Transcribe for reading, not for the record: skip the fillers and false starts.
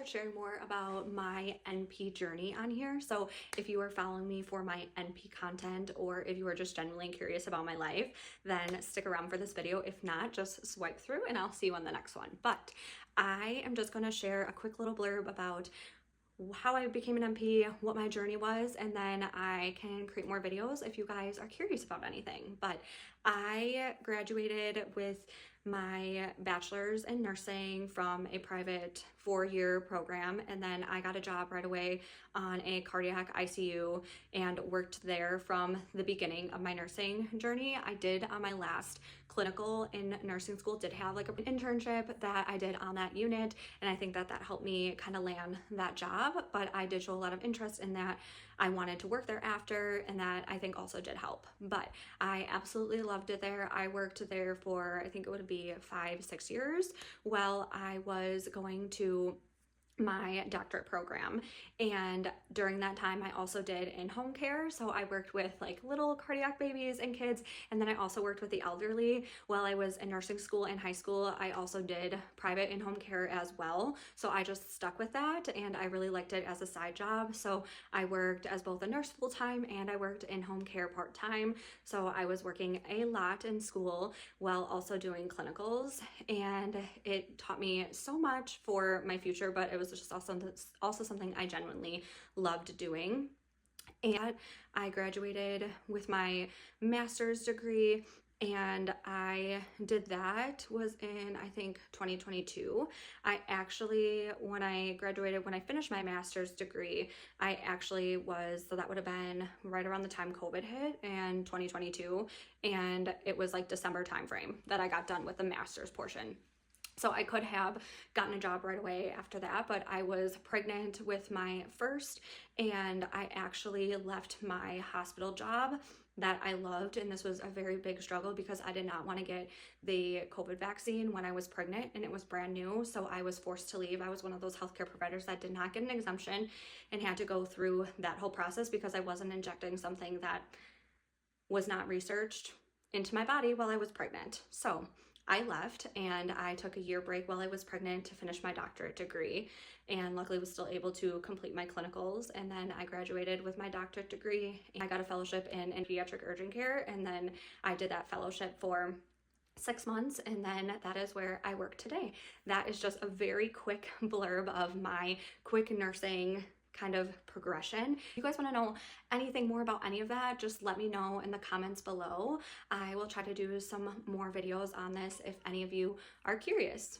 sharing more about my NP journey on here. So if you are following me for my NP content, or if you are just genuinely curious about my life, then stick around for this video. If not, just swipe through and I'll see you on the next one. But I am just going to share a quick little blurb about how I became an NP, what my journey was, and then I can create more videos if you guys are curious about anything. But I graduated with my bachelor's in nursing from a private 4-year program, and then I got a job right away on a cardiac ICU and worked there from the beginning of my nursing journey. I did on my last clinical in nursing school did have like an internship that I did on that unit, and I think that helped me kind of land that job. But I did show a lot of interest in that. I wanted to work there after, and that I think also did help. But I absolutely loved it there. I worked there for, I think it would be 5-6 years while I was going to my doctorate program. And during that time I also did in-home care, so I worked with like little cardiac babies and kids, and then I also worked with the elderly. While I was in nursing school and high school, I also did private in-home care as well, so I just stuck with that and I really liked it as a side job. So I worked as both a nurse full-time and I worked in-home care part-time, so I was working a lot in school while also doing clinicals, and it taught me so much for my future. But it was just also something I genuinely loved doing. And I graduated with my master's degree, and I did that was in, I think, 2022. I actually, when I finished my master's degree, I actually was, so that would have been right around the time COVID hit in 2022, and it was like December timeframe that I got done with the master's portion. So I could have gotten a job right away after that, but I was pregnant with my first, and I actually left my hospital job that I loved. And this was a very big struggle because I did not want to get the COVID vaccine when I was pregnant and it was brand new. So I was forced to leave. I was one of those healthcare providers that did not get an exemption and had to go through that whole process because I wasn't injecting something that was not researched into my body while I was pregnant. So I left and I took a year break while I was pregnant to finish my doctorate degree, and luckily was still able to complete my clinicals. And then I graduated with my doctorate degree. I got a fellowship in pediatric urgent care, and then I did that fellowship for 6 months, and then that is where I work today. That is just a very quick blurb of my quick nursing kind of progression. If you guys want to know anything more about any of that, just let me know in the comments below. I will try to do some more videos on this if any of you are curious.